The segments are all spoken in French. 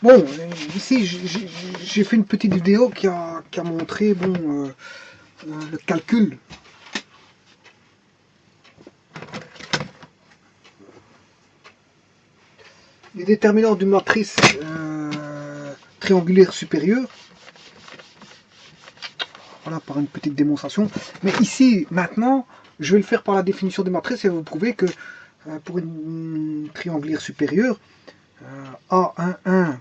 Bon, ici j'ai fait une petite vidéo qui a montré bon, le calcul. Les déterminants d'une matrice triangulaire supérieure. Voilà, par une petite démonstration. Mais ici, maintenant, je vais le faire par la définition des matrices et vous prouver que pour une triangulaire supérieure, A11,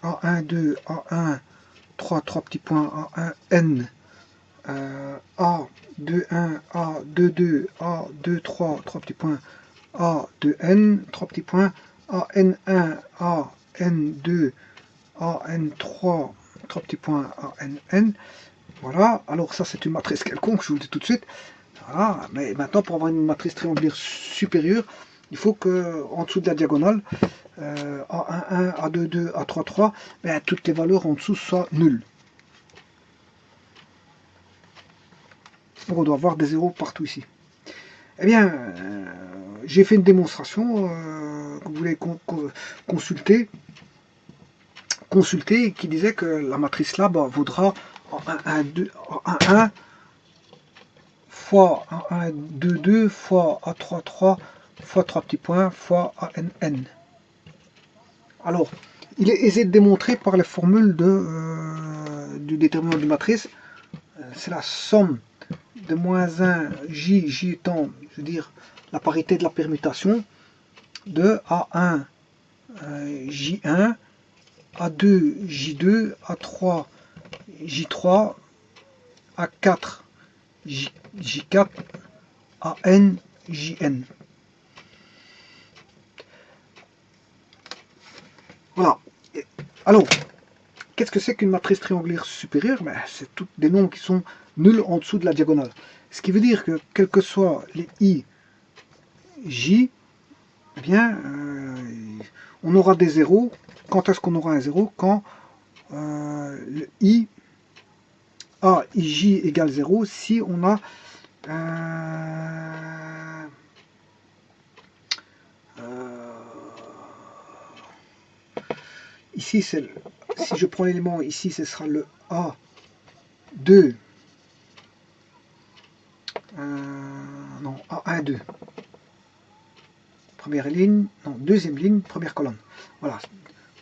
A12, A1, 3 petits points, A1, N, A21, A22, A23, 3 petits points, A2N, 3 petits points, AN1, AN2, AN3, 3 petits points, ANN. Voilà, alors ça c'est une matrice quelconque, je vous le dis tout de suite. Voilà, mais maintenant pour avoir une matrice triangulaire supérieure, il faut que en dessous de la diagonale, A11, A22, A33, ben, toutes les valeurs en dessous soient nulles. Donc on doit avoir des zéros partout ici. Eh bien, j'ai fait une démonstration que vous voulez consulter, qui disait que la matrice là vaudra en 1, 2, en 1, fois 1, 2, 2 fois A3, 3 fois 3 petits points fois ANN. Alors, il est aisé de démontrer par les formules du déterminant de matrice. C'est la somme de moins 1, j étant, je veux dire, la parité de la permutation, de A1, J1, A2, J2, A3, J3, A4, J4, AN, JN. Voilà. Alors, qu'est-ce que c'est qu'une matrice triangulaire supérieure? Ben, c'est tous des nombres qui sont nuls en dessous de la diagonale. Ce qui veut dire que, quels que soient les I, J, eh bien, on aura des zéros. Quand est-ce qu'on aura un zéro? Quand le I, A, IJ égale 0, si on a ici, si je prends l'élément ici, ce sera le A2, non, A1, 2. Première ligne, non, deuxième ligne, première colonne. Voilà.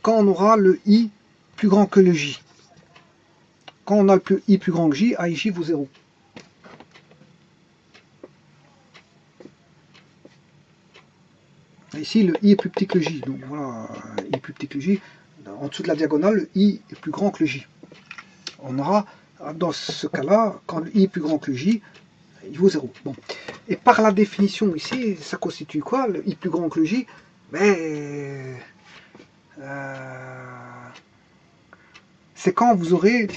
Quand on aura le I plus grand que le J. Quand on a le I plus grand que J, AIJ vaut 0. Ici, le I est plus petit que le J. Donc voilà, I est plus petit que le J. En dessous de la diagonale, le I est plus grand que le J. On aura, dans ce cas-là, quand le I est plus grand que le J, il vaut 0. Bon. Et par la définition ici, ça constitue quoi? Le I plus grand que le J, ben, c'est quand vous aurez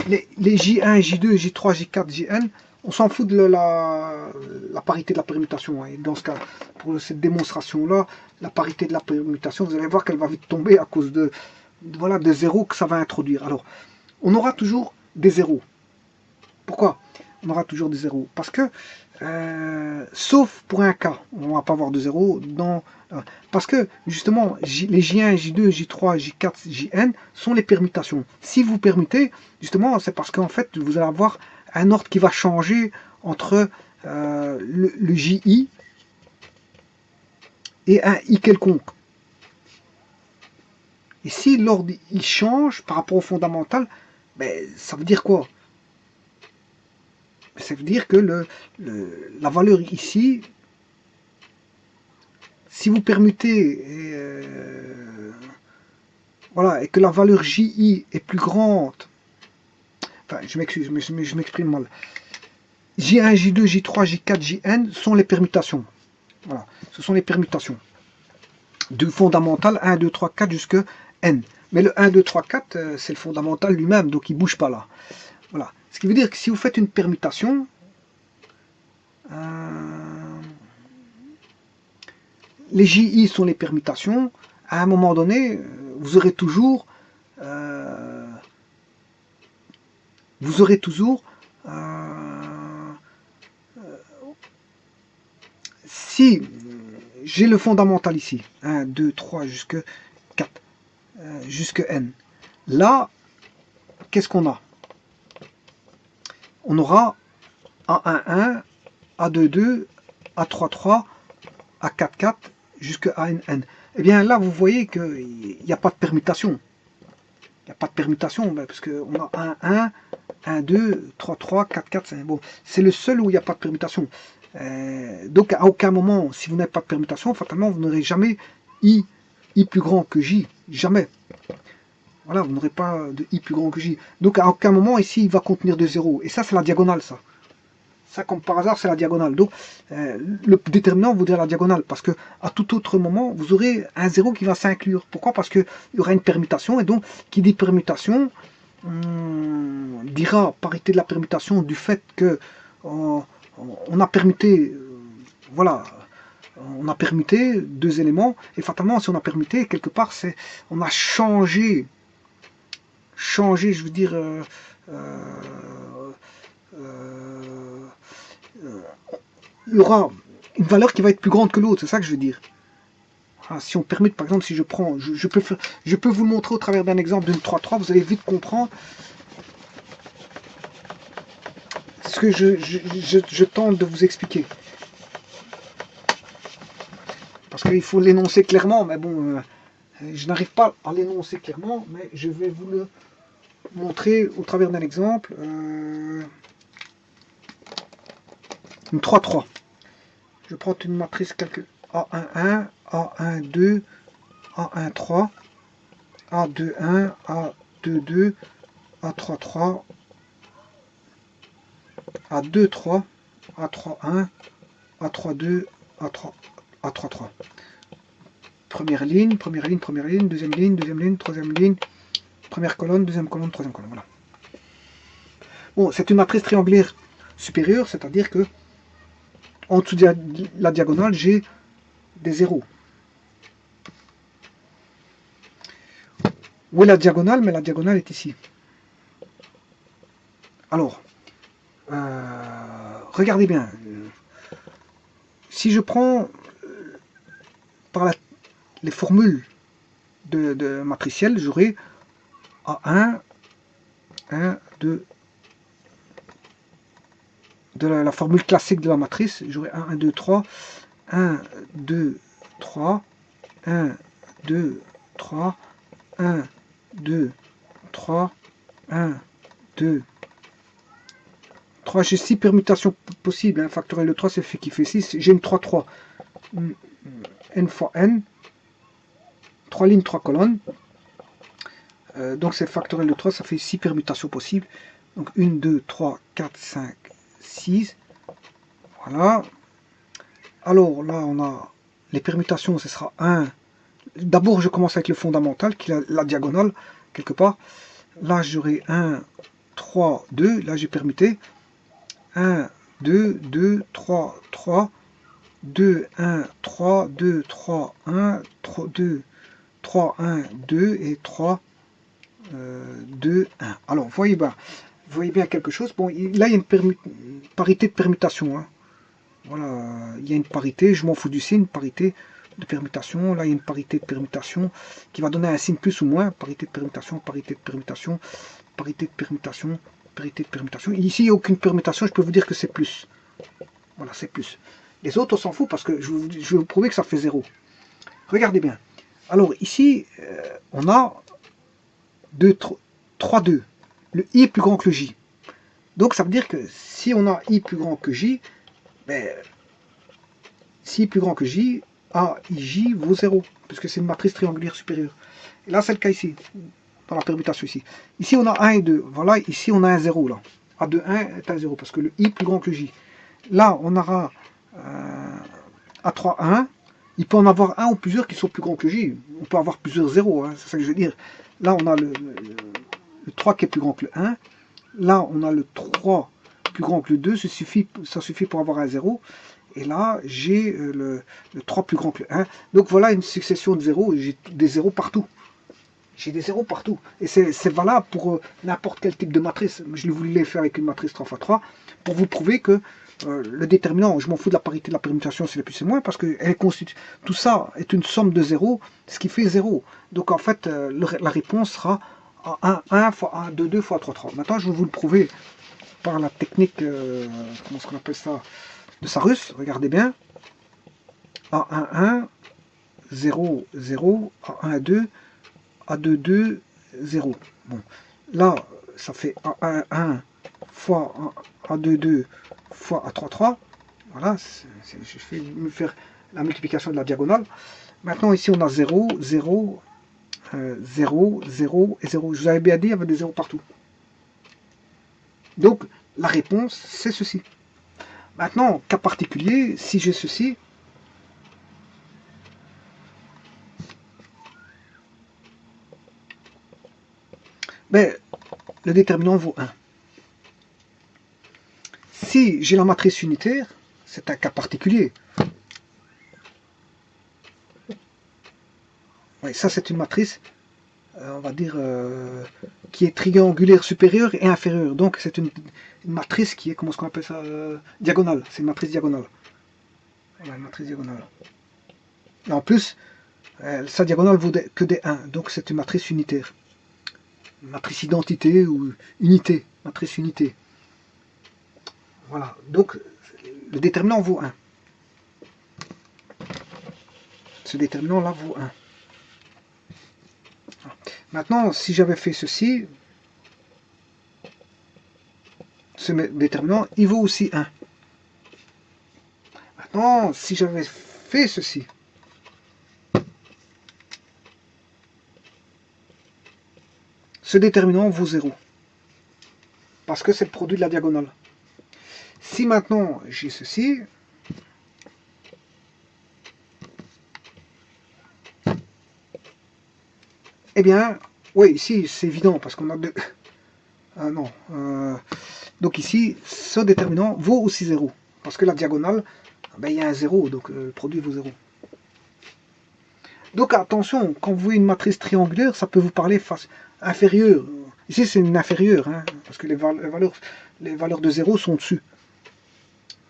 les J1, J2, J3, J4, Jn, on s'en fout de la parité de la permutation. Et dans ce cas, pour cette démonstration-là, la parité de la permutation, vous allez voir qu'elle va vite tomber à cause voilà, des zéros que ça va introduire. Alors, on aura toujours des zéros. Pourquoi on aura toujours des zéros? Parce que, sauf pour un cas, on ne va pas avoir de zéros, parce que, justement, les J1, J2, J3, J4, Jn sont les permutations. Si vous permutez, justement, c'est parce qu'en fait, vous allez avoir un ordre qui va changer entre le JI et un I quelconque. Et si l'ordre il change par rapport au fondamental, ben, ça veut dire quoi? Ça veut dire que la valeur ici, si vous permutez, voilà, et que la valeur JI est plus grande, enfin je m'excuse, mais je m'exprime mal. J1, J2, J3, J4, Jn sont les permutations. Voilà, ce sont les permutations. Du fondamental 1, 2, 3, 4 jusqu'à N. Mais le 1, 2, 3, 4, c'est le fondamental lui-même, donc il ne bouge pas là. Voilà. Ce qui veut dire que si vous faites une permutation, les JI sont les permutations, à un moment donné, vous aurez toujours si j'ai le fondamental ici, 1, 2, 3 jusqu'à 4, jusque n. Là, qu'est-ce qu'on a? On aura A11, A22, A33, A44, jusqu'à ANN. Et bien là, vous voyez qu'il n'y a pas de permutation. Il n'y a pas de permutation, parce qu'on a 1, 1, 2, 3, 3, 4, 4, 5. Bon, c'est le seul où il n'y a pas de permutation. Donc à aucun moment, si vous n'avez pas de permutation, fatalement, vous n'aurez jamais I plus grand que J. Jamais. Voilà, vous n'aurez pas de I plus grand que J. Donc à aucun moment, ici, il va contenir de 0. Et ça, c'est la diagonale, ça. Ça, comme par hasard, c'est la diagonale. Donc, le déterminant voudrait la diagonale, parce que à tout autre moment, vous aurez un 0 qui va s'inclure. Pourquoi? Parce qu'il y aura une permutation, et donc, qui dit permutation, on dira parité de la permutation du fait que on a permuté, voilà, on a permuté deux éléments, et fatalement, si on a permuté, quelque part, on a changé, je veux dire, il y aura une valeur qui va être plus grande que l'autre, c'est ça que je veux dire. Ah, si on permute, par exemple, si je prends, je peux vous le montrer au travers d'un exemple d'une 3-3, vous allez vite comprendre ce que je tente de vous expliquer. Parce qu'il faut l'énoncer clairement, mais bon, je n'arrive pas à l'énoncer clairement, mais je vais vous le montrer au travers d'un exemple. Une 3-3. Je prends une matrice calcul A11, A12, A13, A21, A22, A33, A23, A31, A32, A33. Première ligne, deuxième ligne, troisième ligne, première colonne, deuxième colonne, troisième colonne. Voilà. Bon, c'est une matrice triangulaire supérieure, c'est-à-dire que en dessous de la diagonale, j'ai des zéros. Où est la diagonale? Mais la diagonale est ici. Alors, regardez bien. Si je prends par les formules de matricielles, j'aurai A1, 1, 2, de la formule classique de la matrice, j'aurai 1, 1, 2, 3, 1, 2, 3, 1, 2, 3, 1, 2, 3, 1, 2, 3. J'ai 6 permutations possibles. Hein. Factoriel de 3, c'est fait qui fait 6. J'ai une 3, 3. N fois N. 3 lignes, 3 colonnes. Donc c'est factoriel de 3, ça fait 6 permutations possibles. Donc 1, 2, 3, 4, 5, 6. Voilà. Alors là, on a les permutations, ce sera 1. D'abord, je commence avec le fondamental, qui est la diagonale, quelque part. Là, j'aurai 1, 3, 2. Là, j'ai permuté. 1, 2, 2, 3, 3. 2, 1, 3, 2, 3, 1, 3, 2, 3, 1, 2 et 3, 2, 1. Alors, voyez bien quelque chose. Bon, là, il y a une parité de permutation. Hein. Voilà, il y a une parité, je m'en fous du signe, parité de permutation. Là, il y a une parité de permutation qui va donner un signe plus ou moins. Parité de permutation, parité de permutation, parité de permutation, parité de permutation. Ici, il n'y a aucune permutation, je peux vous dire que c'est plus. Voilà, c'est plus. Les autres, on s'en fout parce que je vais vous prouver que ça fait 0. Regardez bien. Alors, ici, on a 3, 2. Le I est plus grand que le J. Donc, ça veut dire que si on a I plus grand que J, ben, si I est plus grand que J, A, I, J vaut 0. Puisque c'est une matrice triangulaire supérieure. Et là, c'est le cas ici. Dans la permutation ici. Ici, on a 1 et 2. Voilà, ici, on a un 0. Là. A de 1 est un 0. Parce que le I est plus grand que le J. Là, on aura A3, 1. Il peut en avoir un ou plusieurs qui sont plus grands que J. On peut avoir plusieurs zéros, hein, c'est ça que je veux dire. Là, on a le 3 qui est plus grand que le 1. Là, on a le 3 plus grand que le 2. Ça suffit pour avoir un 0. Et là, j'ai le 3 plus grand que le 1. Donc voilà une succession de zéros. J'ai des zéros partout. J'ai des zéros partout. Et c'est valable pour n'importe quel type de matrice. Je voulais le faire avec une matrice 3 x 3 pour vous prouver que le déterminant, je m'en fous de la parité de la permutation, c'est les plus et moins, parce que elle constitue, tout ça est une somme de 0, ce qui fait 0. Donc en fait, la réponse sera 1 fois 1, 2, 2 fois 3, 3. Maintenant, je vais vous le prouver par la technique, comment est-ce qu'on appelle ça, de Sarus. Regardez bien. A1, 1, 0, 0, A1, 2, A2, 2, 0. Bon, là, ça fait A1, 1 fois A2, 2 fois A3, 3. Voilà, je vais me faire la multiplication de la diagonale. Maintenant, ici, on a 0, 0, 0, 0 et 0. Je vous avais bien dit, il y avait des 0 partout. Donc, la réponse, c'est ceci. Maintenant, cas particulier, si j'ai ceci, ben, le déterminant vaut 1. Si j'ai la matrice unitaire, c'est un cas particulier. Oui, ça c'est une matrice, on va dire, qui est triangulaire supérieure et inférieure. Donc c'est une matrice qui est, comment est-ce qu'on appelle ça, diagonale. C'est une matrice diagonale. Voilà, une matrice diagonale. Et en plus, sa diagonale vaut que des 1. Donc c'est une matrice unitaire. Une matrice identité ou unité. Matrice unité. Voilà. Donc le déterminant vaut 1. Ce déterminant-là vaut 1. Maintenant, si j'avais fait ceci, ce déterminant, il vaut aussi 1. Maintenant, si j'avais fait ceci, ce déterminant vaut 0. Parce que c'est le produit de la diagonale. Si maintenant j'ai ceci, eh bien, oui, ici c'est évident parce qu'on a deux. Ah non. Donc ici, ce déterminant vaut aussi 0. Parce que la diagonale, ben, il y a un 0, donc le produit vaut 0. Donc attention, quand vous voyez une matrice triangulaire, ça peut vous parler face inférieure. Ici c'est une inférieure, hein, parce que les valeurs de 0 sont au-dessus.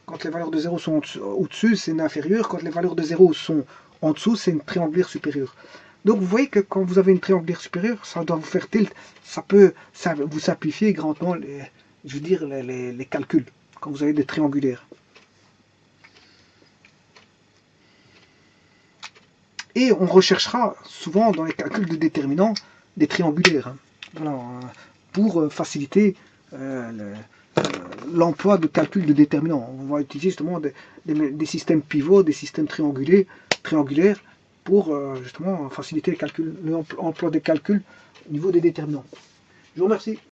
Quand les valeurs de 0 sont au-dessus, c'est une inférieure. Quand les valeurs de 0 sont en dessous, c'est une triangulaire supérieure. Donc vous voyez que quand vous avez une triangulaire supérieure, ça doit vous faire tilt. Ça peut vous simplifier grandement les calculs quand vous avez des triangulaires. Et on recherchera souvent dans les calculs de déterminants des triangulaires, hein, voilà, pour faciliter l'emploi de calcul de déterminants. On va utiliser justement des systèmes pivots, des systèmes triangulaires pour justement faciliter l'emploi des calculs au niveau des déterminants. Je vous remercie.